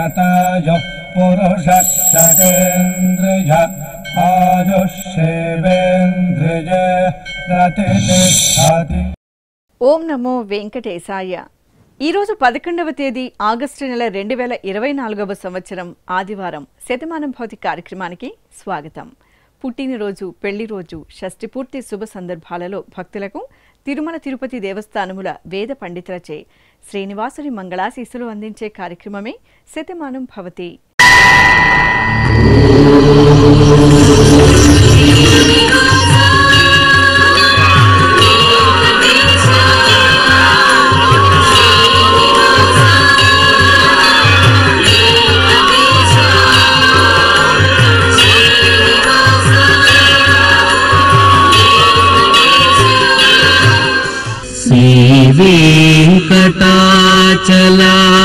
शतायुः पुरुषः शतेन्द्रिय आयुष्येवेन्द्रिय प्रतिष्ठति। ఓం నమో వెంకటేశాయ. ఈరోజు 11వ తేదీ ఆగస్టు నెల 2024వ సంవత్సరం ఆదివారం శతమానం భౌతి కార్యక్రమానికి స్వాగతం. పుట్టినరోజు, పెళ్లి రోజు, షష్ఠి పూర్తి శుభ సందర్భాలలో భక్తులకు తిరుమల తిరుపతి దేవస్థానముల వేద పండితులచే శ్రీనివాసుని మంగళాశీస్సులు అందించే కార్యక్రమమే శతమానం భవతి.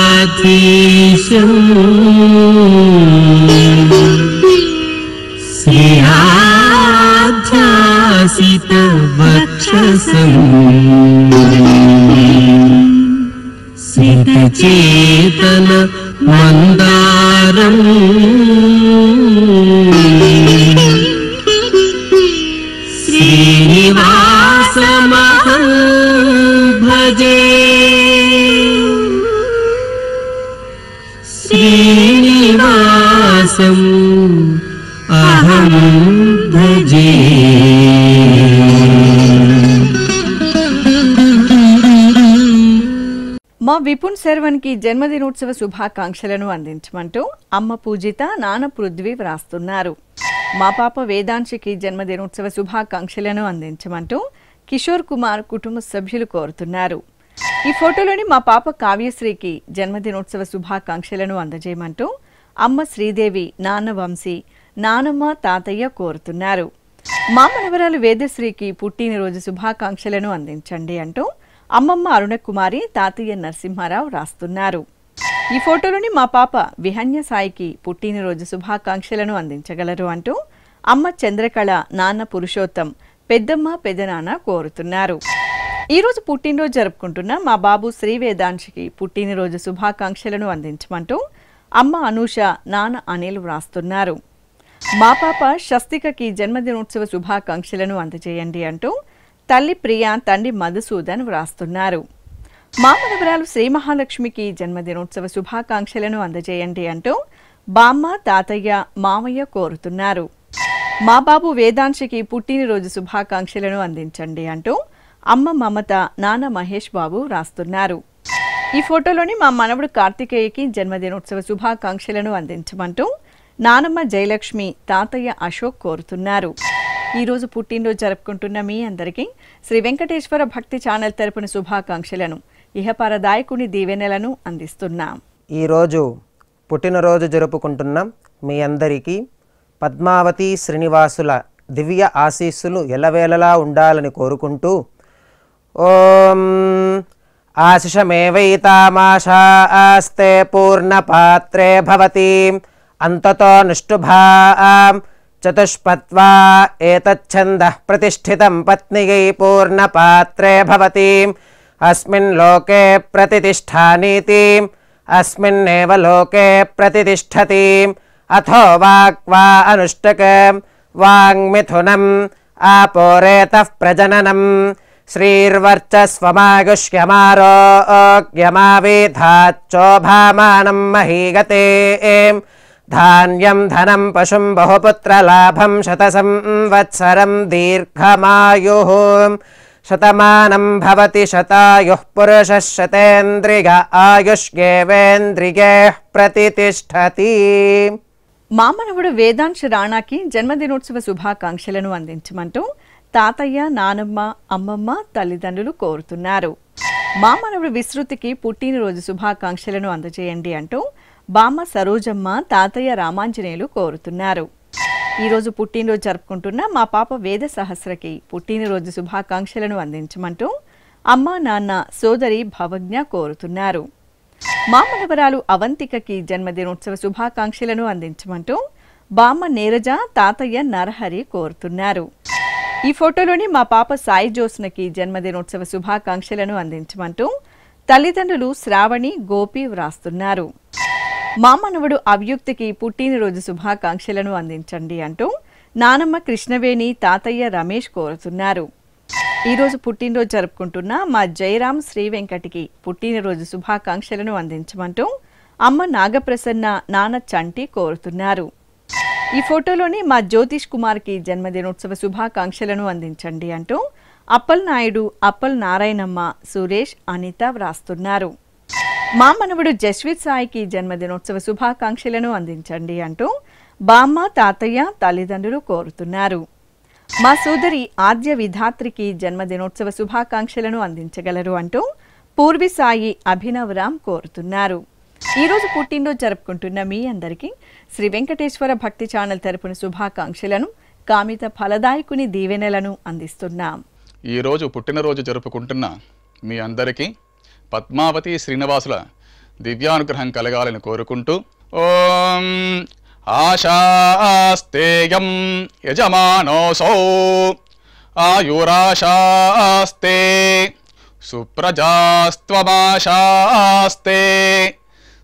वेंकटाचलाधीशं श्रीयाध्यासितवक्षसं सितचेतन मंदारं श्रीनिवासमहं भजे श्रीनिवासम् अहं भजे। మా విపున్ శర్వణ్కి జన్మదినోత్సవ శుభాకాంక్షలను అందించమంటూ అమ్మ పూజిత, నాన్న పృథ్వీ వ్రాస్తున్నారు. మా పాప వేదాంశికి జన్మదినోత్సవ శుభాకాంక్షలను అందించమంటూ కిషోర్ కుమార్ కుటుంబ సభ్యులు కోరుతున్నారు. ఈ ఫోటోలోని మా పాప కావ్యశ్రీకి జన్మదినోత్సవ శుభాకాంక్షలను అందజేయమంటూ అమ్మ శ్రీదేవి, నాన్న వంశీ, నానమ్మ, తాతయ్య కోరుతున్నారు. మా మనవరాలు వేదశ్రీకి పుట్టినరోజు శుభాకాంక్షలను అందించండి అంటూ అమ్మమ్మ అరుణకుమారి, తాతయ్య నరసింహారావు రాస్తున్నారు. ఈ ఫోటోలోని మా పాప విహన్య సాయికి పుట్టినరోజు శుభాకాంక్షలను అందించగలరు అంటూ అమ్మ చంద్రకళ, నాన్న పురుషోత్తం, పెద్దమ్మ, పెదనాన్న కోరుతున్నారు. ఈరోజు పుట్టినరోజు జరుపుకుంటున్న మా బాబు శ్రీ వేదాంశికి పుట్టినరోజు శుభాకాంక్షలను అందించమంటూ అమ్మ అనూష, నాన్న అనిల్ వ్రాస్తున్నారు. మా పాప షస్తికకి జన్మదినోత్సవ శుభాకాంక్షలను అందజేయండి అంటూ తల్లి ప్రియ, తండ్రి మధుసూదన్ వ్రాస్తున్నారు. మా మనవరాలు శ్రీ మహాలక్ష్మికి జన్మదినోత్సవ శుభాకాంక్షలను అందజేయండి అంటూ బామ్మ, తాతయ్య, మామయ్య కోరుతున్నారు. మా బాబు వేదాంశికి పుట్టినరోజు శుభాకాంక్షలను అందించండి అంటూ అమ్మ మమత, నాన్న మహేష్ బాబు రాస్తున్నారు. ఈ ఫోటోలోని మా మనవడు కార్తికేయకి జన్మదినోత్సవ శుభాకాంక్షలను అందించమంటూ నానమ్మ జయలక్ష్మి, తాతయ్య అశోక్ కోరుతున్నారు. ఈరోజు పుట్టినరోజు జరుపుకుంటున్న మీ అందరికీ శ్రీ వెంకటేశ్వర భక్తి ఛానల్ తరపున శుభాకాంక్షలను, ఇహపరదాయకుని దీవెనలను అందిస్తున్నాం. ఈరోజు పుట్టినరోజు జరుపుకుంటున్నాం మీ అందరికీ పద్మావతి శ్రీనివాసుల దివ్య ఆశీస్సులు ఎల్లవేళలా ఉండాలని కోరుకుంటూ ఓం ఆశిషమేవైతామాశాస్తే పూర్ణపాత్రే భవతి అంతతో నిష్ఠుభాం చతుష్పత్వా ఏతచ్ఛందః ప్రతిష్ఠితం పత్నియై పూర్ణపాత్రే భవతి అస్మిన్ లోకే ప్రతిష్ఠానీతి అస్మిన్నేవ లోకే ప్రతిష్ఠతి అథో వాక్వా అనుష్టకం వాంగ్మిథునం ఆపోరేతః ప్రజననం శ్రీర్వర్చస్వమాగుష్యమారోగ్యమావేధాచ్చోభామానం మహీగతే ధాన్యం ధనం పశుం బహుపుత్రలాభం శతసంవత్సరం దీర్ఘమాయుః శతమానం భవతి శతాయుః పురుషः శతేంద్రియ ఆయుష్యేవేంద్రియే ప్రతిష్ఠతి. మా మనవడు వేదాంశ రాణాకి జన్మదినోత్సవ శుభాకాంక్షలను అందించమంటూ తాతయ్య, నానమ్మ, అమ్మమ్మ, తల్లిదండ్రులు కోరుతున్నారు. మా మనవడు విస్తృతికి పుట్టినరోజు శుభాకాంక్షలను అందజేయండి అంటూ బామ్మ సరోజమ్మ, తాతయ్య రామాంజనేయులు కోరుతున్నారు. ఈరోజు పుట్టినరోజు జరుపుకుంటున్న మా పాప వేద సహస్రకి పుట్టినరోజు శుభాకాంక్షలను అందించమంటూ అమ్మ, నాన్న, సోదరి భవజ్ఞ కోరుతున్నారు. మా మనవరాలు అవంతికకి జన్మదినోత్సవ శుభాకాంక్షలను అందించమంటూ బామ్మ నీరజ, తాతయ్య నరహరి కోరుతున్నారు. ఈ ఫోటోలోని మా పాప సాయి జ్యోత్స్నకి జన్మదినోత్సవ శుభాకాంక్షలను అందించమంటూ తల్లిదండ్రులు శ్రావణి, గోపి వ్రాస్తున్నారు. మా మనవడు అవ్యుక్తికి పుట్టినరోజు శుభాకాంక్షలను అందించండి అంటూ నానమ్మ కృష్ణవేణి తాతయ్య రమేష్ కోరుతున్నారు. ఈరోజు పుట్టినరోజు జరుపుకుంటున్న మా జయరాం శ్రీ వెంకటికి పుట్టినరోజు శుభాకాంక్షలను అందించమంటూ అమ్మ నాగప్రసన్న నాన్న చంటి కోరుతున్నారు. ఈ ఫోటోలోని మా జ్యోతిష్ కుమార్కి జన్మదినోత్సవ శుభాకాంక్షలను అందించండి అంటూ అప్పల్ నాయుడు, అప్పల్ నారాయణమ్మ, సురేష్, అనిత వ్రాస్తున్నారు. మా మనవడు జస్విత్ సాయికి జన్మదినోత్సవ శుభాకాంక్షలను అందించండి అంటూ బామ్మ, తాతయ్య, తల్లిదండ్రులు కోరుతున్నారు. మా సోదరి ఆద్య విధాత్రికి జన్మదినోత్సవ శుభాకాంక్షలను అందించగలరు అంటూ పూర్వి సాయి, అభినవ్ రామ్ కోరుతున్నారు. ఈరోజు పుట్టినరోజు జరుపుకుంటున్న మీ అందరికీ శ్రీ వెంకటేశ్వర భక్తి ఛానల్ తరపున శుభాకాంక్షలను, కామిత ఫలదాయకుని దీవెనలను అందిస్తున్నాం. ఈరోజు పుట్టినరోజు జరుపుకుంటున్న మీ అందరికీ పద్మావతి శ్రీనివాసుల దివ్యానుగ్రహం కలగాలని కోరుకుంటూ ఓం ఆశాస్తేయం యజమానోసౌ ఆయురాశాస్తే సుప్రజాస్త్వమాశాస్తే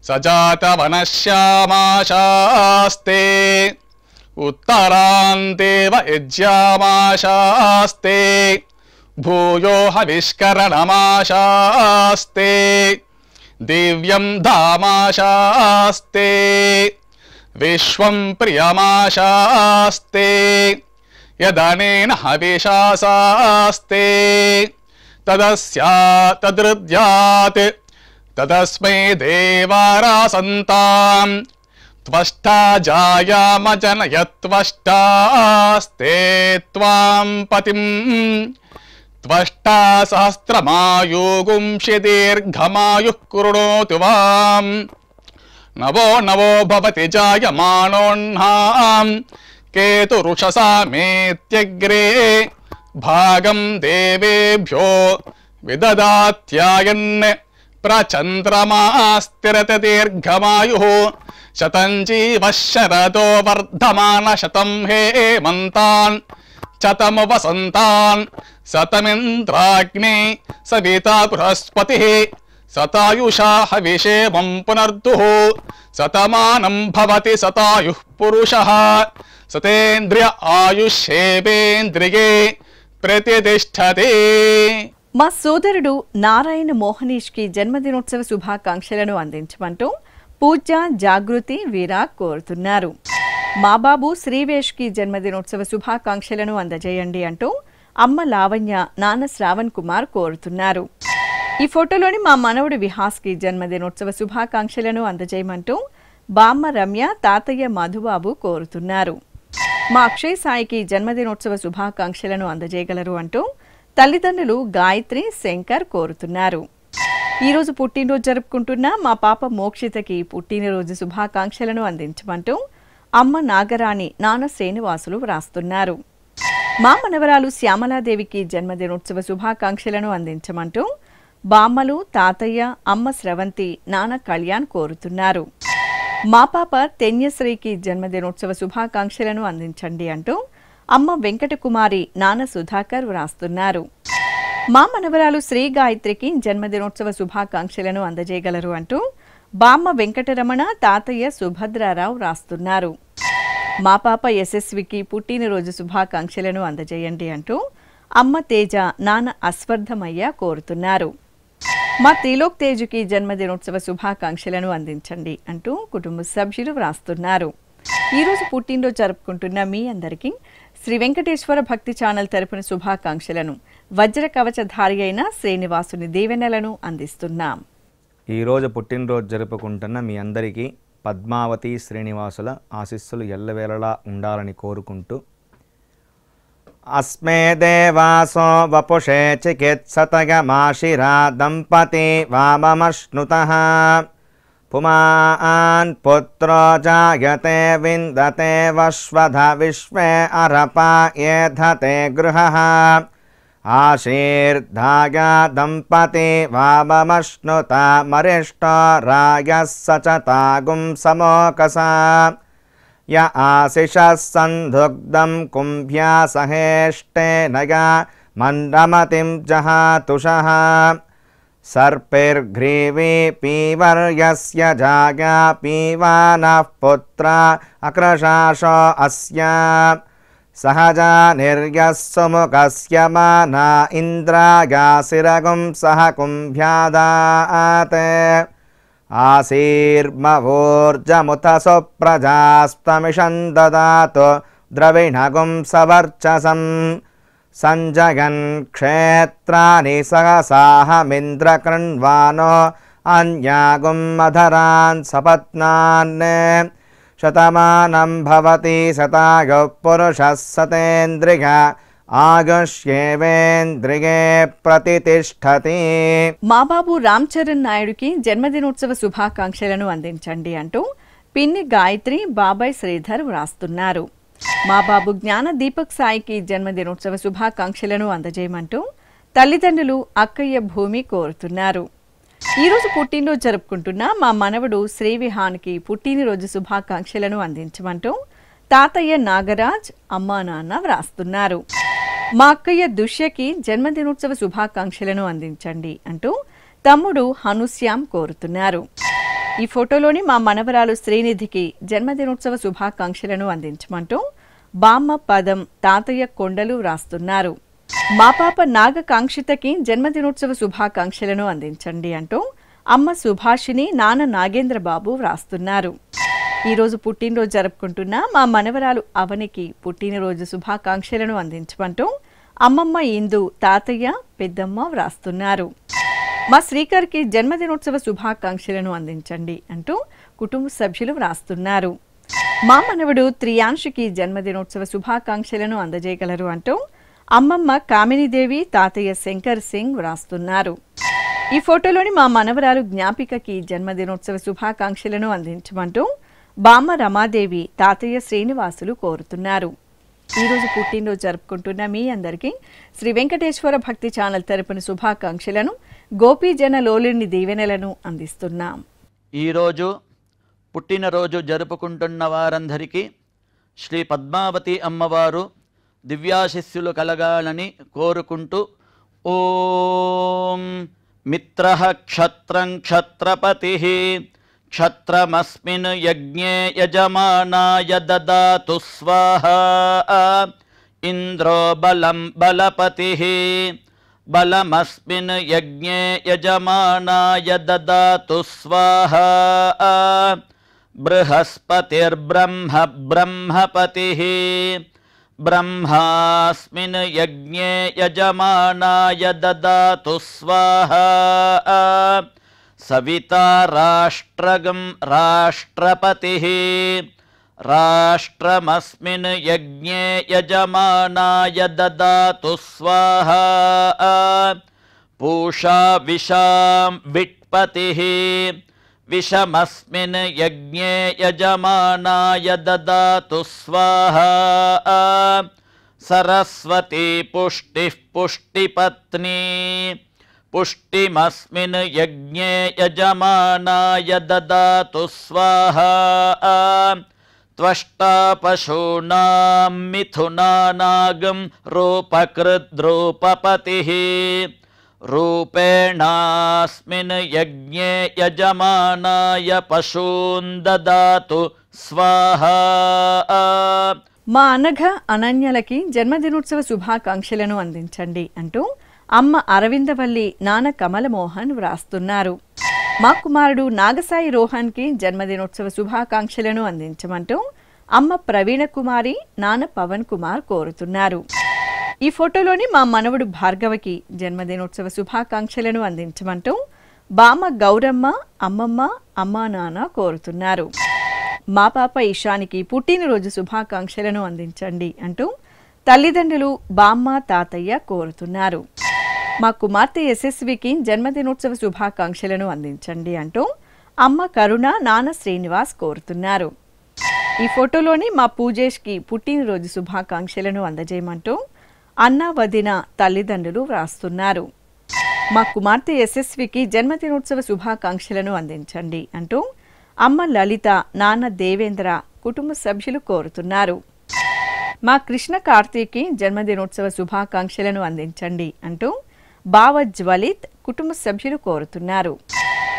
సజాతవనశ్యామాశాస్తే ఉత్తరాంతేవ యజ్యామాశాస్తే భూయో హవిష్కరణమాశాస్తే దివ్యం ధామాశాస్తే విశ్వం ప్రియమాశాస్తే యదనేన హవిషాశాస్తే తదృద్యాత్ తదస్మై దేవారాసంతాం త్వష్టా జాయామజనయత్వష్టాస్తే త్వాం పతిం త్వష్టా సహస్రమాయుగుంషి దీర్ఘమాయుః కృణోతు వాం నవో నవో భవతి జాయమానోన్హాం కేతురుషసా మేత్యగ్రే భాగం దేవేభ్యో విదదాత్యాయన్ ప్రచంద్రమాస్థిరత దీర్ఘమాయుః శతం జీవః శరదో వర్ధమాన శతం హేమంతాన్ శతము వసంతాన్ శతమింద్రాగ్ని సవితా బృహస్పతిః శతాయుషా హవిషేమం పునర్దుః శతమానం భవతి శతాయుః పురుషః శతేంద్రియ ఆయుష్యేవేంద్రియే ప్రతిష్టతే. మా సోదరుడు నారాయణ మోహనీష్కి జన్మదినోత్సవ శుభాకాంక్షలను అందించమంటూ పూజ, జాగృతి, విరాగ్ కోరుతున్నారు. మా బాబు శ్రీవేష్కి జన్మదినోత్సవ శుభాకాంక్షలను అందజేయండి అంటూ అమ్మ లావణ్య, నాన్న శ్రావణ్ కుమార్ కోరుతున్నారు. ఈ ఫోటోలోని మా మనవడు విహాస్కి జన్మదినోత్సవ శుభాకాంక్షలను అందజేయమంటూ బామ్మ రమ్య, తాతయ్య మధుబాబు కోరుతున్నారు. మా అక్షయ్ సాయికి జన్మదినోత్సవ శుభాకాంక్షలను అందజేయగలరు అంటూ తల్లిదండ్రులు గాయత్రి, శంకర్ కోరుతున్నారు. ఈరోజు పుట్టినరోజు జరుపుకుంటున్న మా పాప మోక్షితకి పుట్టినరోజు శుభాకాంక్షలను అందించమంటూ అమ్మ నాగరాణి, నాన్న శ్రీనివాసులు వ్రాస్తున్నారు. మా మనవరాలు శ్యామలాదేవికి జన్మదినోత్సవ శుభాకాంక్షలను అందించమంటూ బామ్మలు, తాతయ్య, అమ్మ స్రవంతి, నాన్న కళ్యాణ్ కోరుతున్నారు. మా పాప తెన్యశ్రీకి జన్మదినోత్సవ శుభాకాంక్షలను అందించండి అంటూ అమ్మ వెంకటకుమారి, నాన్న సుధాకర్ వ్రాస్తున్నారు. మా మనవరాలు శ్రీ గాయత్రికి జన్మదినోత్సవ శుభాకాంక్షలను అందజేయగలరు అంటూ బామ్మ వెంకటరమణ, తాతయ్య సుభద్రారావు వ్రాస్తున్నారు. మా పాప యశస్వికి పుట్టినరోజు శుభాకాంక్షలను అందజేయండి అంటూ అమ్మ తేజ, నాన్న అస్వర్ధమయ్య కోరుతున్నారు. మా త్రిలోక్ తేజుకి జన్మదినోత్సవ శుభాకాంక్షలను అందించండి అంటూ కుటుంబ సభ్యులు వ్రాస్తున్నారు. ఈరోజు పుట్టినరోజు జరుపుకుంటున్న మీ అందరికీ శ్రీ వెంకటేశ్వర భక్తి ఛానల్ తరపున శుభాకాంక్షలను, వజ్ర కవచధారి అయిన శ్రీనివాసుని దీవెనలను అందిస్తున్నాం. ఈరోజు పుట్టినరోజు జరుపుకుంటున్న మీ అందరికీ పద్మావతి శ్రీనివాసుల ఆశీస్సులు ఎల్లవేళలా ఉండాలని కోరుకుంటూ అస్మే దేవాసో వపుషే చికిత్సతగమాశిరా దంపతి వామమశ్నుతః పుమాన్ పుత్రో జాయతే విందతే వశ్వధ విశ్వే అరపా ఏధతే గృహః ఆశీర్ధాయ దంపతి వామమశ్నుత మరిష్టో రాయః సచతాగుం సమోకసా య ఆశిషः సందుగ్ధం కుంభ్యా సహేష్టేనయ మండమతిం జహాతుషః सर्पैर्ग्रीवे पीवर्यस्य जाया पीवानः पुत्र अक्रशाश अस्य सहजा निर्यः सुमुखस्य माना इन्द्रायासिरगुं सह कुम्भ्यादात् आसीर्मवोर्जमुत सुप्रजास्तमिषं ददातु द्रविणगुं सवर्चसम् संजयन् क्षेत्राणि सहसाहमिन्द्रकृण्वानो अन्यागुम् अधरान् सपत्नान् शतमानं भवति शतायुः पुरुषः सतेन्द्रिय ఆయుష్యేవేంద్రియే ప్రతితిష్ఠతి. మా బాబు రామ్ చరణ్ నాయుడుకి జన్మదినోత్సవ శుభాకాంక్షలను అందించండి అంటూ పిన్ని గాయత్రి బాబాయ్ శ్రీధర్ వ్రాస్తున్నారు. మా బాబు జ్ఞాన దీపక్ సాయికి జన్మదినోత్సవ శుభాకాంక్షలను అందజేయమంటూ తల్లిదండ్రులు అక్కయ్య భూమి కోరుతున్నారు. ఈరోజు పుట్టినరోజు జరుపుకుంటున్న మా మనవడు శ్రీవిహాన్కి పుట్టినరోజు శుభాకాంక్షలను అందించమంటూ తాతయ్య నాగరాజ్ అమ్మా నాన్న వ్రాస్తున్నారు. మా అక్కయ్య దుష్యకి జన్మదినోత్సవ శుభాకాంక్షలను అందించండి అంటూ తమ్ముడు హనుశ్యామ్ కోరుతున్నారు. ఈ ఫోటోలోని మా మనవరాలు శ్రీనిధికి జన్మదినోత్సవ శుభాకాంక్షలను అందించమంటూ బామ్మ పదం తాతయ్య కొండలు వ్రాస్తున్నారు. మా పాప నాగకాంక్షితకి జన్మదినోత్సవ శుభాకాంక్షలను అందించండి అంటూ అమ్మ సుభాషిని నాన్న నాగేంద్ర బాబు వ్రాస్తున్నారు. ఈరోజు పుట్టినరోజు జరుపుకుంటున్న మా మనవరాలు అవనికి పుట్టినరోజు శుభాకాంక్షలను అందించమంటూ అమ్మమ్మ ఇందు తాతయ్య పెద్దమ్మ వ్రాస్తున్నారు. మా శ్రీకర్కి జన్మదినోత్సవ శుభాకాంక్షలను అందించండి అంటూ కుటుంబ సభ్యులు వ్రాస్తున్నారు. మా మనవడు త్రియాంశుకి జన్మదినోత్సవ శుభాకాంక్షలను అందజేయగలరు అంటూ అమ్మమ్మ కామినీదేవి తాతయ్య శంకర్ సింగ్ వ్రాస్తున్నారు. ఈ ఫోటోలోని మా మనవరాలు జ్ఞాపికకి జన్మదినోత్సవ శుభాకాంక్షలను అందించమంటూ బామ్మ రమాదేవి తాతయ్య శ్రీనివాసులు కోరుతున్నారు. ఈరోజు పుట్టినరోజు జరుపుకుంటున్న మీ అందరికీ శ్రీ వెంకటేశ్వర భక్తి ఛానల్ తరపున శుభాకాంక్షలను గోపీజన లోలుని దీవెనలను అందిస్తున్నాం. ఈరోజు పుట్టినరోజు జరుపుకుంటున్న వారందరికీ శ్రీ పద్మావతి అమ్మవారు దివ్యాశిస్సులు కలగాలని కోరుకుంటూ ఓం మిత్రః క్షత్రం క్షత్రపతిః క్షత్రమస్మిన్ యజ్ఞే యజమానాయ దదాతు స్వాహా ఇంద్రో బలం బలపతిః బలమస్మిన్ యజ్ఞే యజమానాయ దదాతు స్వాహా బృహస్పతిర్బ్రహ్మ బ్రహ్మపతిః బ్రహ్మాస్మిన్ యజ్ఞే యజమానాయ దదాతు స్వాహా సవితా రాష్ట్రగం రాష్ట్రపతిః రాష్ట్రమస్మిన్ యజ్ఞే యజమానాయ దదాతు స్వాహా పూషా విషాం విట్పతిః విషమస్మిన్ యజ్ఞే యజమానాయ దదాతు స్వాహా సరస్వతీ పుష్టిః పుష్టిపత్నీ పుష్టిమస్మిన్ యజ్ఞే యజమానాయ దదాతు స్వాహా త్వష్టా పశూనాం మిథునానాగం రూపకృద్రూపపతిః రూపేణాస్మిన్ యజ్ఞే యజమానాయ పశూన్ దదాతు స్వాహా. మా అనఘ అనన్యలకి జన్మదినోత్సవ శుభాకాంక్షలను అందించండి అంటూ అమ్మ అరవిందవల్లి నాన్న కమలమోహన్ వ్రాస్తున్నారు. మా కుమారుడు నాగసాయి రోహన్కి జన్మదినోత్సవ శుభాకాంక్షలను అందించమంటూ అమ్మ ప్రవీణ కుమారి నాన్న పవన్ కుమార్ కోరుతున్నారు. ఈ ఫోటోలోని మా మనవడు భార్గవకి జన్మదినోత్సవ శుభాకాంక్షలను అందించమంటూ బామ్మ గౌరమ్మ అమ్మమ్మ అమ్మా నాన్న కోరుతున్నారు. మా పాప ఈశానికి పుట్టినరోజు శుభాకాంక్షలను అందించండి అంటూ తల్లిదండ్రులు బామ్మ తాతయ్య కోరుతున్నారు. మా కుమార్తె యశస్వికి జన్మదినోత్సవ శుభాకాంక్షలను అందించండి అంటూ అమ్మ కరుణ నాన్న శ్రీనివాస్ కోరుతున్నారు. ఈ ఫోటోలోని మా పూజేష్కి పుట్టినరోజు శుభాకాంక్షలను అందజేయమంటూ అన్న వదిన తల్లిదండ్రులు వ్రాస్తున్నారు. మా కుమార్తె యశస్వికి జన్మదినోత్సవ శుభాకాంక్షలను అందించండి అంటూ అమ్మ లలిత నాన్న దేవేంద్ర కుటుంబ సభ్యులు కోరుతున్నారు. మా కృష్ణ కార్తీక్కి జన్మదినోత్సవ శుభాకాంక్షలను అందించండి అంటూ బావ జ్వలిత్ కుటుంబ సభ్యులు కోరుతున్నారు.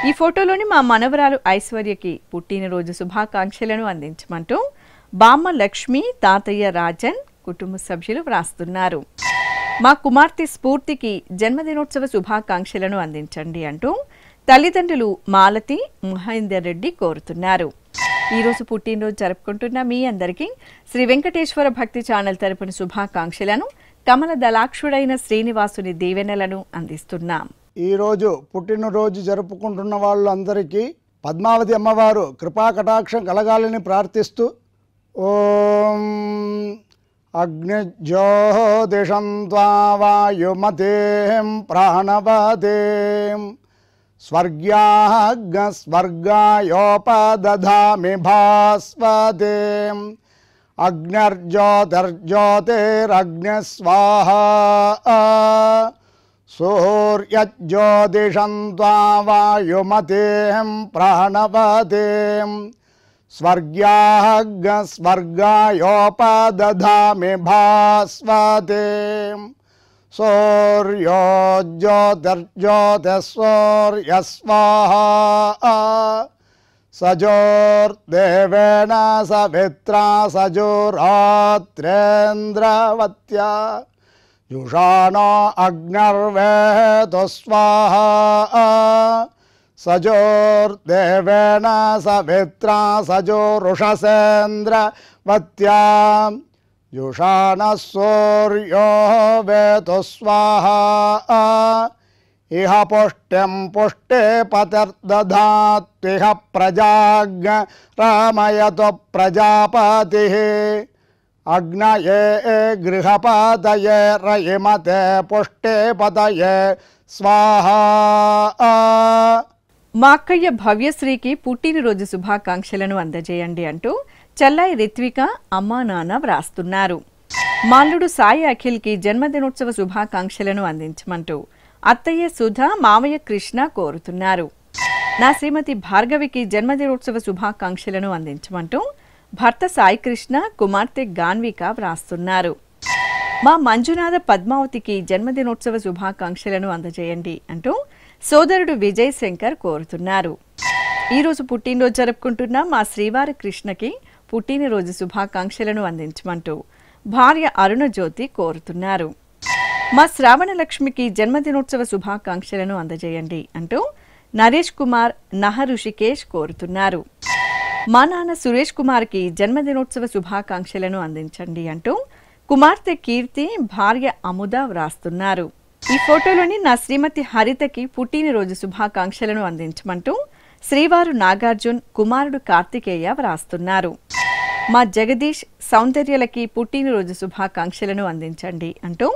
ఈ ఫోటోలోని మా మనవరాలు ఐశ్వర్యకి పుట్టినరోజు శుభాకాంక్షలను అందించమంటూ బామ్మ లక్ష్మి, తాతయ్య రాజన్ కుటుంబ సభ్యులు వ్రాస్తున్నారు. మా కుమార్తె స్ఫూర్తికి జన్మదినోత్సవ శుభాకాంక్షలను అందించండి అంటూ తల్లిదండ్రులు మాలతి, మహేందర్ రెడ్డి కోరుతున్నారు. ఈరోజు పుట్టినరోజు జరుపుకుంటున్న మీ అందరికీ శ్రీ వెంకటేశ్వర భక్తి ఛానల్ తరపున శుభాకాంక్షలను, కమల దళాక్షుడైన శ్రీనివాసుని దీవెనలను అందిస్తున్నాం. ఈరోజు పుట్టినరోజు జరుపుకుంటున్న వాళ్ళందరికీ పద్మావతి అమ్మవారు కృపా కటాక్షం కలగాలని ప్రార్థిస్తూ ఓం అగ్నిజ్యోతిషం త్వా వాయుమతేం ప్రాణవతేం స్వర్గాయోపదధామి భాస్వతేం అగ్నిర్జ్యోతిర్జ్యోతిరగ్నిస్వాహా సూర్యజ్యోతిషం త్వా వాయుమతేం ప్రాణవతేం స్వర్గాయోపదధామి భాస్వతేం సూర్యో జ్యోతిర్జ్యోతిస్సూర్యస్వాహా సజోర్దేవేన సవిత్రా సజోరాత్రేంద్రవత్యా యుషాణో అగ్నిర్వేదో స్వాహా సజోర్దేవేన సవిత్రా సజోరుషసేంద్రవత్యా యుషాణః సూర్యో వేదో స్వాహా ఇహ పుష్టిం పుష్టే పతిర్దధాత్విహ ప్రజాగ్రమయతో ప్రజాపతిః అగ్నయే గృహపతయే రయిమతే పుష్టే పతయే స్వాహా. మా అక్కయ్య భవ్యశ్రీకి పుట్టినరోజు శుభాకాంక్షలను అందజేయండి అంటూ చెల్లాయి రిత్విక అమ్మా నాన్న వ్రాస్తున్నారు. మాల్లుడు సాయి అఖిల్కి జన్మదినోత్సవ శుభాకాంక్షలను అందించమంటూ అత్తయ్య సుధ, మామయ్య కృష్ణ కోరుతున్నారు. నా శ్రీమతి భార్గవికి జన్మదినోత్సవ శుభాకాంక్షలను అందించమంటూ భర్త సాయి కృష్ణ, కుమార్తె గాన్విక వ్రాస్తున్నారు. మా మంజునాథ పద్మావతికి జన్మదినోత్సవ శుభాకాంక్షలను అందజేయండి అంటూ సోదరుడు విజయ్ శంకర్ కోరుతున్నారు. ఈరోజు పుట్టినరోజు జరుపుకుంటున్న మా శ్రీవారి కృష్ణకి పుట్టినరోజు శుభాకాంక్షలను అందించమంటూ భార్య అరుణజ్యోతి కోరుతున్నారు. మా శ్రావణ లక్ష్మికి జన్మదినోత్సవ శుభాకాంక్షలను అందజేయండి అంటూ నరేష్ కుమార్, నహ ఋషికేష్ కోరుతున్నారు. మా నాన్న సురేష్ కుమార్కి జన్మదినోత్సవ శుభాకాంక్షలను అందించండి అంటూ కుమార్తె కీర్తి, భార్య అముద వ్రాస్తున్నారు. ఈ ఫోటోలోని నా శ్రీమతి హరితకి పుట్టినరోజు శుభాకాంక్షలను అందించమంటూ శ్రీవారు నాగార్జున్, కుమారుడు కార్తికేయ వ్రాస్తున్నారు. మా జగదీష్, సౌందర్యలకి పుట్టినరోజు శుభాకాంక్షలను అందించండి అంటూ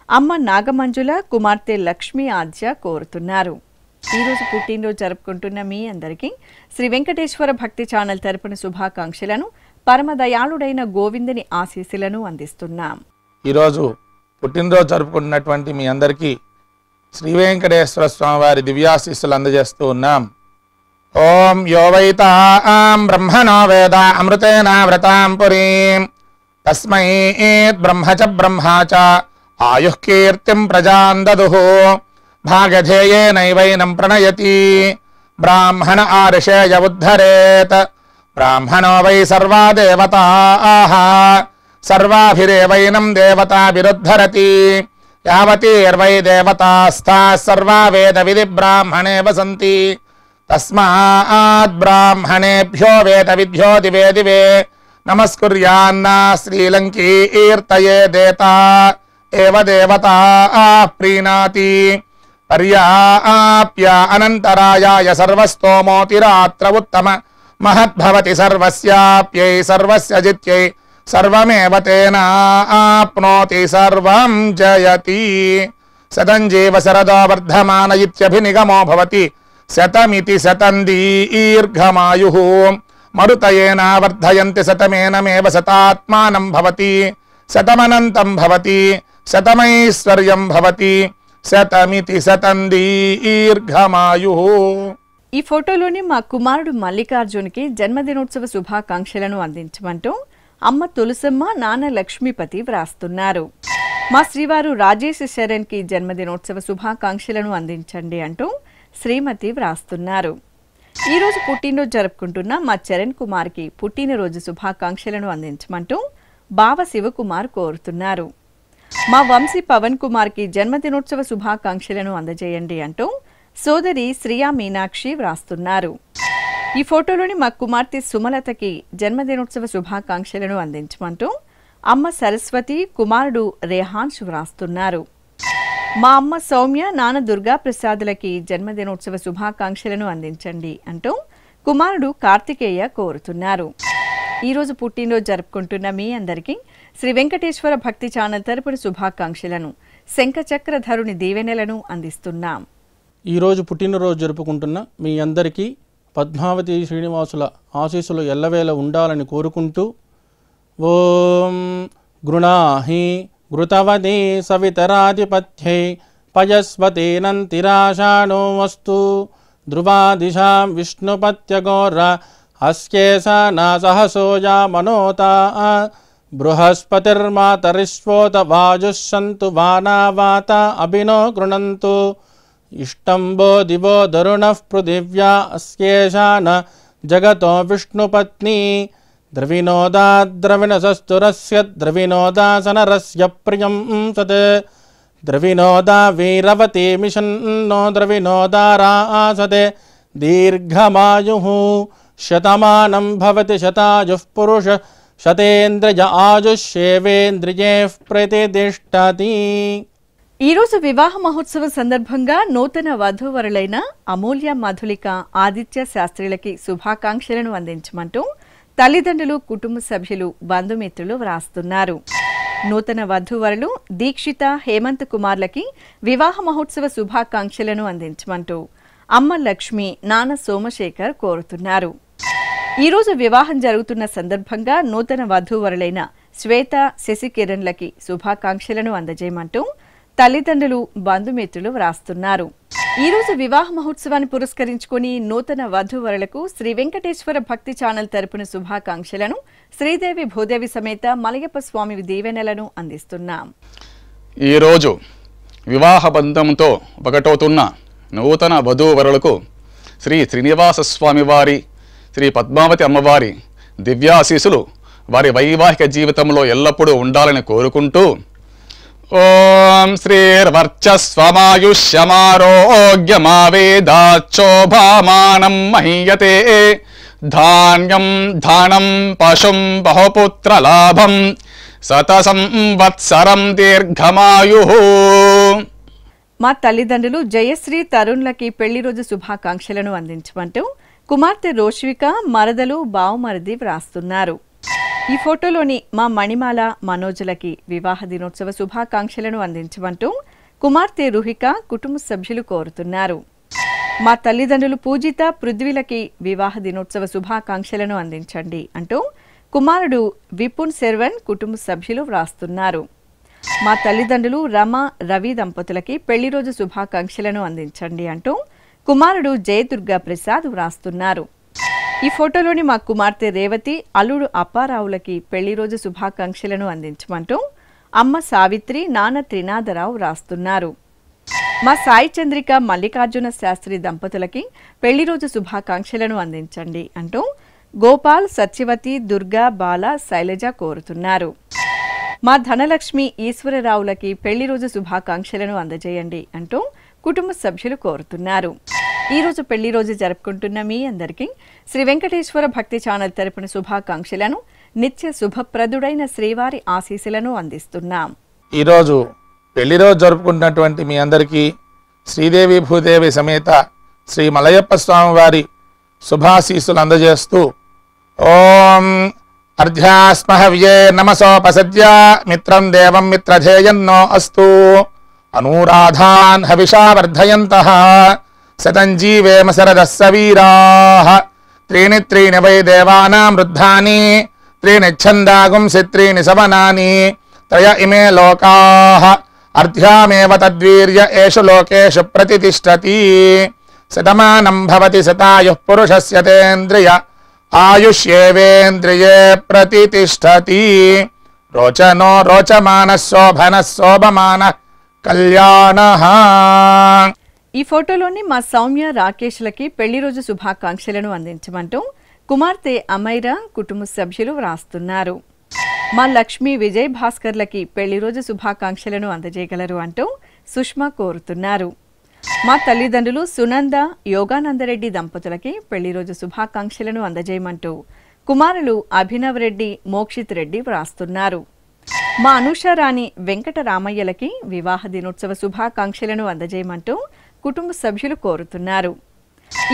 అమ్మ నాగమంజుల, కుమార్తె లక్ష్మీ ఆద్య కోరుతున్నారు. ఈరోజు పుట్టినరోజు జరుపుకుంటున్న మీ అందరికీ శ్రీ వెంకటేశ్వర భక్తి ఛానల్ తరపున శుభాకాంక్షలను, పరమదయాళుడైన గోవిందుని ఆశీస్సులను అందిస్తున్నాం. ఈరోజు పుట్టినరోజు జరుపుకుంటున్నటువంటి మీ అందరికీ శ్రీ వెంకటేశ్వర స్వామి వారి దివ్యాశీస్సులు అందజేస్తూ ఉన్నాం. ఓం యోవైతాం బ్రహ్మణో వేద అమృతేన వ్రతాం పురీం తస్మై బ్రహ్మ చ బ్రహ్మా చ ఆయుః కీర్తిం ప్రజాం దదుః భాగధేయేనైవైనం ప్రణయతి బ్రాహ్మణ ఆర్షేయ ఉద్ధరేత్ బ్రాహ్మణో వై సర్వా దేవతాః సర్వాభిరేవైనం దేవతాభిరుద్ధరతి యావతీర్వై దేవతాస్తాః సర్వా వేద విధి బ్రాహ్మణే వసంతి తస్మాత్ బ్రాహ్మణేభ్యో వేద విద్యో దివే దివే నమస్కుర్యాన్నా శ్రీలంకీర్తయే దేతా ఏవ దేవతా ప్రీణాతి పర్యాప్య అనంతరాయాయ సర్వస్తోమోతిరాత్ర ఉత్తమ మహద్భవతి సర్వస్యాప్యై సర్వస్య జిత్యై సర్వమేవ తేనాప్నోతి సర్వం జయతి శతం జీవ శరదో వర్ధమాన ఇత్యభినిగమో భవతి శతమితి శతం దీర్ఘమాయుః మరుతయేనా వర్ధయంతి శతమేనమేవ శతాత్మానం భవతి శతమనంతం భవతి శతమైశ్వర్యం భవతి శతమితి శతం దీర్ఘమాయుః. ఈ ఫోటోలోని మా కుమారుడు మల్లికార్జున్కి జన్మదినోత్సవ శుభాకాంక్షలను అందించమంటూ అమ్మ తులసమ్మ, నాన్న లక్ష్మీపతి వ్రాస్తున్నారు. మా శ్రీవారు రాజేష్ శరణ్కి జన్మదినోత్సవ శుభాకాంక్షలను అందించండి అంటూ శ్రీమతి వ్రాస్తున్నారు. ఈరోజు పుట్టినరోజు జరుపుకుంటున్న మా చరణ్ కుమార్కి పుట్టినరోజు శుభాకాంక్షలను అందించమంటూ బావ శివకుమార్ కోరుతున్నారు. మా వంశీ పవన్ కుమార్కి జన్మదినోత్సవ శుభాకాంక్షలను అందజేయండి అంటూ సోదరి శ్రియా మీనాక్షి వ్రాస్తున్నారు. ఈ ఫోటోలోని మా కుమార్తె సుమలతకి జన్మదినోత్సవ శుభాకాంక్షలను అందించమంటూ అమ్మ సరస్వతి, కుమారుడు రేహాన్స్ వ్రాస్తున్నారు. మా అమ్మ సౌమ్య, నాన్న దుర్గా ప్రసాదులకి జన్మదినోత్సవ శుభాకాంక్షలను అందించండి అంటూ కుమారుడు కార్తికేయ కోరుతున్నారు. ఈరోజు పుట్టినరోజు జరుపుకుంటున్న మీ అందరికీ శ్రీ వెంకటేశ్వర భక్తి ఛానల్ తరపున శుభాకాంక్షలను, శంఖచక్రధరుని దీవెనలను అందిస్తున్నాం. ఈరోజు పుట్టినరోజు జరుపుకుంటున్న మీ అందరికీ పద్మావతి శ్రీనివాసుల ఆశీస్సులు ఎల్లవేళ ఉండాలని కోరుకుంటూ ఓం గృణాహి ఘృతవదే సవితరాధిపత్యై పయస్వతేనంతిరాశానో వస్తు ధ్రువాదిశాం విష్ణుపత్యగోర హస్యేశానా సహసోజా మనోతా బృహస్పతిర్మాతరిష్వోత వాజుస్సంతు వానావాత అభినో గృణంతు ఇష్టంబో దివో దరుణః పృథివ్యా అస్యేశాన జగతో విష్ణుపత్ని ద్రవినోదాద్రవిణసస్తురస్య ద్రవినోదాసనరస్య ప్రియం సత్ ద్రవినోదా వీరవతి మిషన్నో ద్రవినోదారాసతే దీర్ఘమాయుః శతమానం భవతి శతాయుః పురుష శతేంద్రియ ఆయుష్యేవేంద్రియే ప్రతిష్ఠతి. ఈరోజు వివాహ మహోత్సవం సందర్భంగా నూతన వధూవరులైన అమూల్య, మధులిక, ఆదిత్య శాస్త్రులకి శుభాకాంక్షలను అందించమంటూ తల్లిదండ్రులు, కుటుంబ సభ్యులు, బంధుమిత్రులు వ్రాస్తున్నారు. నూతన వధూవరులు దీక్షిత, హేమంత్ కుమార్లకి వివాహ మహోత్సవ శుభాకాంక్షలను అందించమంటూ అమ్మ లక్ష్మి, నాన్న సోమశేఖర్ కోరుతున్నారు. ఈరోజు వివాహం జరుగుతున్న సందర్భంగా నూతన వధూవరులైన శ్వేత, శశికిరణ్లకి శుభాకాంక్షలను అందజేయమంటూ తల్లిదండ్రులు, బంధుమిత్రులు వ్రాస్తున్నారు. ఈరోజు వివాహ మహోత్సవాన్ని పురస్కరించుకుని నూతన వధూవరులకు శ్రీ వెంకటేశ్వర భక్తి ఛానల్ తరపున శుభాకాంక్షలను, శ్రీదేవి భూదేవి సమేత మలయప్ప స్వామి దీవెనలను అందిస్తున్నాం. ఈరోజు వివాహ బంధంతో ఒకటవుతున్న నూతన వధూవరులకు శ్రీ శ్రీనివాస స్వామి వారి, శ్రీ పద్మావతి అమ్మవారి దివ్యాశీసులు వారి వైవాహిక జీవితంలో ఎల్లప్పుడూ ఉండాలని కోరుకుంటూ ఓం శ్రీర్వర్చస్వమాయుష్యమారోగ్యమావేదాచ్చోభామానం మహీయతే ధాన్యం ధానం పశుం బహుపుత్రలాభం శతసంవత్సరం దీర్ఘమాయుః. మా తల్లిదండ్రులు జయశ్రీ, తరుణ్లకి పెళ్లి రోజు శుభాకాంక్షలను అందించమంటూ కుమార్తె రోష్విక, మరదలు, బావమరిది వ్రాస్తున్నారు. ఈ ఫోటోలోని మా మణిమాల, మనోజులకి వివాహ దినోత్సవ శుభాకాంక్షలను అందించమంటూ కుమార్తె రుహిక, కుటుంబ సభ్యులు కోరుతున్నారు. మా తల్లిదండ్రులు పూజిత, పృథ్వీలకి వివాహ దినోత్సవ శుభాకాంక్షలను అందించండి అంటూ కుమారుడు విపున్ శర్వన్, కుటుంబ సభ్యులు వ్రాస్తున్నారు. మా తల్లిదండ్రులు రమ, రవి దంపతులకి పెళ్లి రోజు శుభాకాంక్షలను అందించండి అంటూ కుమారుడు జయదుర్గా ప్రసాద్ వ్రాస్తున్నారు. ఈ ఫోటోలోని మా కుమార్తె రేవతి, అల్లుడు అప్పారావులకి పెళ్లి రోజు శుభాకాంక్షలను అందించమంటూ అమ్మ సావిత్రి, నాన్న త్రినాథరావు వ్రాస్తున్నారు. మా సాయి చంద్రిక, మల్లికార్జున శాస్త్రి దంపతులకి పెళ్లి రోజు శుభాకాంక్షలను అందించండి అంటూ గోపాల్, సత్యవతి, దుర్గా, బాల, శైలజ కోరుతున్నారు. మా ధనలక్ష్మి, ఈశ్వరరావులకి పెళ్లి రోజు శుభాకాంక్షలను అందజేయండి అంటూ కుటుంబ సభ్యులు కోరుతున్నారు. ఈరోజు పెళ్లి రోజు జరుపుకుంటున్న మీ అందరికీ శ్రీ వెంకటేశ్వర భక్తి ఛానల్ తరపున శుభాకాంక్షలను, నిత్య శుభప్రదుడైన శ్రీవారి ఆశీస్సులను అందిస్తున్నాం. ఈరోజు పెళ్లి రోజు జరుపుకుంటున్నటువంటి మీ అందరికీ శ్రీదేవి భూదేవి సమేత శ్రీ మలయప్ప స్వామి వారి శుభాశీస్సులు అందజేస్తూ ఓం అర్ధ్యాస్మహవ్యే నమసోపసద్య మిత్రం దేవం మిత్రధేయన్నో అస్తు అనూరాధాన్ హవిషా వర్ధయంతః శతం జీవేమ శరదః సవీరాః త్రీణి త్రీణి వై దేవానాం వృద్ధాని త్రీణి ఛందాగుంసి త్రీణి సవనాని త్రయ ఇమే లోకాః అర్ధ్యామేవ తద్వీర్య ఏషు లోకేషు ప్రతితిష్టతి శతమానం భవతి శతాయుః పురుషస్య తేంద్రియ ఆయుష్యేవేంద్రియే ప్రతితిష్టతి రోచనో రోచమాన శోభన శోభమాన కళ్యాణ. ఈ ఫోటోలోని మా సౌమ్య రాకేష్లకి పెళ్లి రోజు శుభాకాంక్షలను అందించమంటూ కుమార్తె అమైరా కుటుంబ సభ్యులు వ్రాస్తున్నారు. మా లక్ష్మి విజయ్ భాస్కర్లకి పెళ్లి రోజు శుభాకాంక్షలను అందజేయగలరు అంటూ సుష్మా కోరుతున్నారు. మా తల్లిదండ్రులు సునంద యోగానందరెడ్డి దంపతులకి పెళ్లి రోజు శుభాకాంక్షలను అందజేయమంటూ కుమారులు అభినవ్ రెడ్డి మోక్షిత్ రెడ్డి వ్రాస్తున్నారు. మా అనుషారాణి వెంకటరామయ్యలకి వివాహ దినోత్సవ శుభాకాంక్షలను అందజేయమంటూ కుటుంబ సభ్యులు కోరుతున్నారు.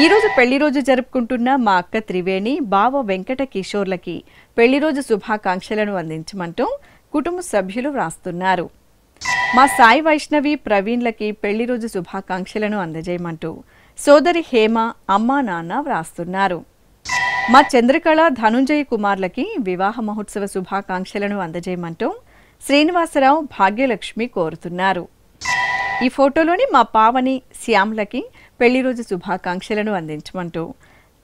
ఈరోజు పెళ్లి రోజు జరుపుకుంటున్న మా అక్క త్రివేణి బావ వెంకట కిషోర్లకి పెళ్లి రోజు శుభాకాంక్షలను అందించమంటూ కుటుంబ సభ్యులు వ్రాస్తున్నారు. మా సాయి వైష్ణవి ప్రవీణ్లకి పెళ్లి రోజు శుభాకాంక్షలను అందజేయమంటూ సోదరి హేమ అమ్మా నాన్న వ్రాస్తున్నారు. మా చంద్రకళ ధనుంజయ కుమార్లకి వివాహ మహోత్సవ శుభాకాంక్షలను అందజేయమంటూ శ్రీనివాసరావు భాగ్యలక్ష్మి కోరుతున్నారు. ఈ ఫోటోలోని మా పావని శ్యామ్లకి పెళ్లి రోజు శుభాకాంక్షలను అందించమంటూ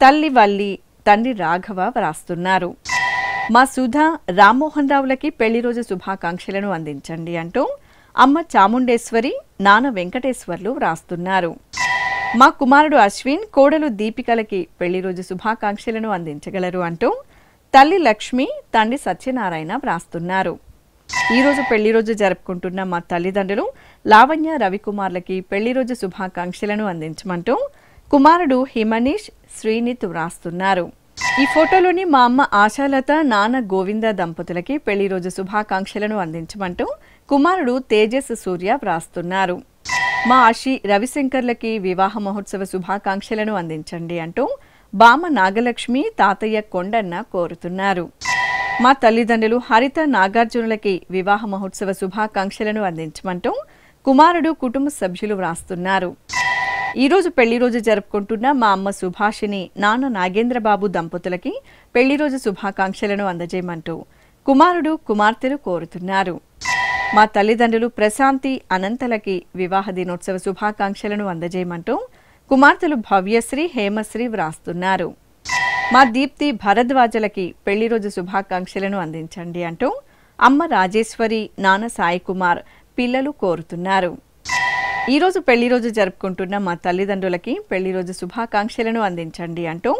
తల్లి వల్లి తండ్రి రాఘవ వ్రాస్తున్నారు. మా సుధా రామ్మోహన్ రావులకి పెళ్లి రోజు శుభాకాంక్షలను అందించండి అంటూ అమ్మ చాముండేశ్వరి నాన్న వెంకటేశ్వర్లు వ్రాస్తున్నారు. మా కుమారుడు అశ్విన్ కోడలు దీపికలకి పెళ్లి రోజు శుభాకాంక్షలను అందించగలరు అంటూ తల్లి లక్ష్మి తండ్రి సత్యనారాయణ వ్రాస్తున్నారు. ఈరోజు పెళ్లి రోజు జరుపుకుంటున్న మా తల్లిదండ్రులు లావణ్య రవికుమార్లకి పెళ్లి రోజు శుభాకాంక్షలను అందించమంటూ కుమారుడు హిమనీష్ శ్రీనిత్ వ్రాస్తున్నారు. ఈ ఫోటోలోని మా అమ్మ ఆశాలత నాన్న గోవింద దంపతులకి పెళ్లి రోజు శుభాకాంక్షలను అందించమంటూ కుమారుడు తేజస్ సూర్య వ్రాస్తున్నారు. మా ఆశి రవిశంకర్లకి వివాహ మహోత్సవ శుభాకాంక్షలను అందించండి అంటూ బామ నాగలక్ష్మి తాతయ్య కొండన్న కోరుతున్నారు. మా తల్లిదండ్రులు హరిత నాగార్జునులకి వివాహ మహోత్సవ శుభాకాంక్షలను అందించమంటూ కుమారుడు కుటుంబ సభ్యులు వ్రాస్తున్నారు. ఈరోజు పెళ్లి రోజు జరుపుకుంటున్న మా అమ్మ సుభాషిని నాన్న నాగేంద్రబాబు దంపతులకి పెళ్లి రోజు శుభాకాంక్షలను అందజేయమంటూ కుమారుడు కుమార్తెలు కోరుతున్నారు. మా తల్లిదండ్రులు ప్రశాంతి అనంతలకి వివాహ దినోత్సవ శుభాకాంక్షలను అందజేయమంటూ కుమార్తెలు భవ్యశ్రీ హేమశ్రీ వ్రాస్తున్నారు. మా దీప్తి భరద్వాజలకి పెళ్లి రోజు శుభాకాంక్షలను అందించండి అంటూ అమ్మ రాజేశ్వరి నాన్న సాయి కుమార్ పిల్లలు కోరుతున్నారు. ఈరోజు పెళ్లి రోజు జరుపుకుంటున్న మా తల్లిదండ్రులకి పెళ్లి రోజు శుభాకాంక్షలను అందించండి అంటూ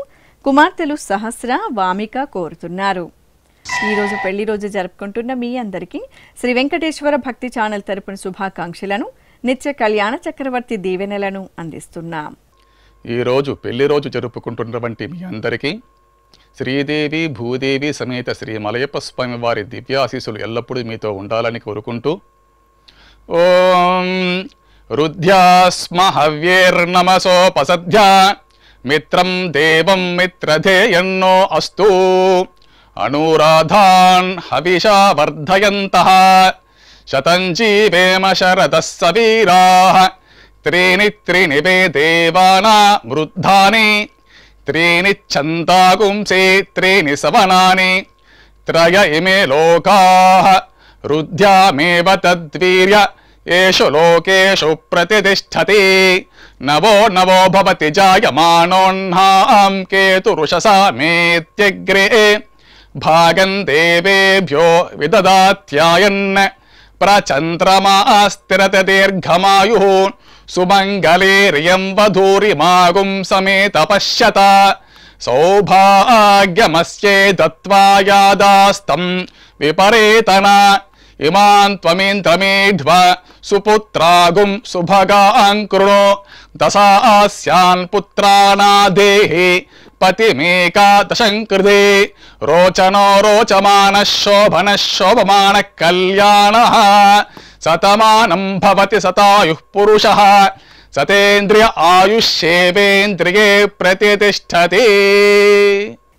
కుమార్తెలు సహస్ర వామిక కోరుతున్నారు. ఈరోజు పెళ్లి రోజు జరుపుకుంటున్న మీ అందరికీ శ్రీ వెంకటేశ్వర భక్తి ఛానల్ తరపున శుభాకాంక్షలను నిత్య కళ్యాణ చక్రవర్తి దీవెనలను అందిస్తున్నాం. ఈరోజు పెళ్లి రోజు జరుపుకుంటున్నటువంటి మీ అందరికీ శ్రీదేవి భూదేవి సమేత శ్రీ మలయప్ప స్వామి వారి దివ్యాశీస్సులు ఎల్లప్పుడూ మీతో ఉండాలని కోరుకుంటూ ఓం రుద్ధ్యాస్మ హవ్యేర్నమసోపసధ్యా మిత్రం దేవం మిత్రధేయన్నో అస్తు అనురాధాన్ హవిషా వర్ధయంతః శతం జీవేమ శరదః సవీరాః త్రీణి త్రీణి వే దేవానా వృద్ధాని త్రీణి ఛందాగుంసే త్రీణి సవనాని త్రయ ఇమే లోకాః రుద్ధ్యామేవ తద్వీర్య ఏషు లోకేషు ప్రతిష్టతి నవో నవో భవతి జాయమానోన్హాం కేతురుషసా మేత్యగ్రే భాగం దేవేభ్యో విదదాత్యాయన్ ప్రచంద్రమాస్తిరత దీర్ఘమాయు సుమంగళేర్యం వధూరిమాగుం సమేత పశ్యత సౌభాగ్యమస్యే దత్వాయాదాస్తం విపరేతన ఇమాన్ త్వమేంద్రమేధ్వ సుపుత్రాగుం సుభగాం కృణో దశాస్యాన్ పుత్రానాదేహి పతిమేకాదశం కృతే రోచనో రోచమాన శోభన శోభమాన కళ్యాణ శతమానం భవతి శతాయుః పురుషః సతేంద్రియ ఆయుష్యేవేంద్రియే ప్రతిష్టతి.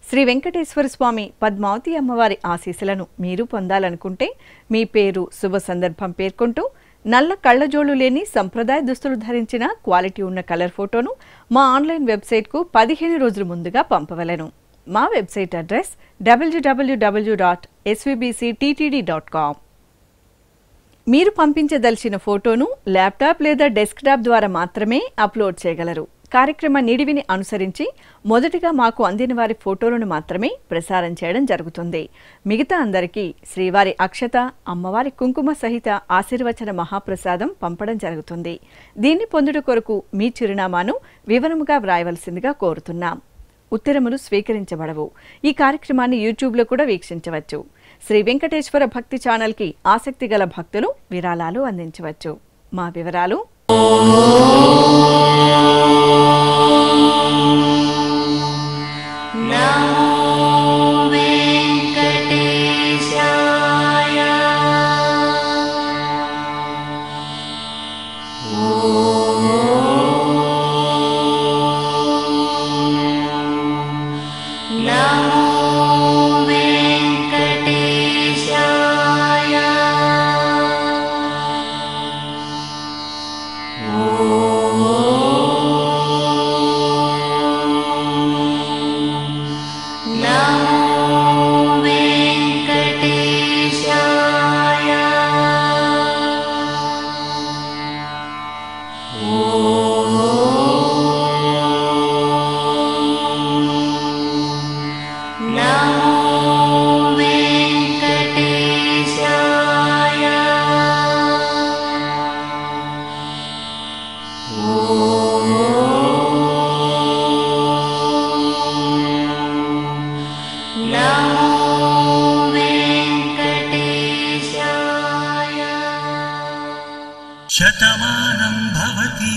శ్రీ వెంకటేశ్వర స్వామి పద్మావతి అమ్మవారి ఆశీస్సులను మీరు పొందాలనుకుంటే మీ పేరు శుభ సందర్భం పేర్కొంటూ నల్ల కళ్ళజోళ్లు లేని సంప్రదాయ దుస్తులు ధరించిన క్వాలిటీ ఉన్న కలర్ ఫోటోను మా ఆన్లైన్ వెబ్సైట్కు 15 రోజుల ముందుగా పంపవలెను. మా వెబ్సైట్ అడ్రస్ www.svbcttd.com. మీరు పంపించదలిచిన ఫోటోను ల్యాప్టాప్ లేదా డెస్క్టాప్ ద్వారా మాత్రమే అప్లోడ్ చేయగలరు. కార్యక్రమ నిడివిని అనుసరించి మొదటిగా మాకు అందిన వారి ఫోటోలను మాత్రమే ప్రసారం చేయడం జరుగుతుంది. మిగతా అందరికీ శ్రీవారి అక్షత, అమ్మవారి కుంకుమ సహిత ఆశీర్వచన మహాప్రసాదం పంపడం జరుగుతుంది. దీన్ని పొందుట కొరకు మీ చిరునామాను వివరముగా వ్రాయవలసిందిగా కోరుతున్నాం. ఉత్తరములు స్వీకరించబడవు. ఈ కార్యక్రమాన్ని యూట్యూబ్లో కూడా వీక్షించవచ్చు. శ్రీ వెంకటేశ్వర భక్తి ఛానల్కి ఆసక్తి గల భక్తులు విరాళాలు అందించవచ్చు. మా వివరాలు: శతమానం భవతి.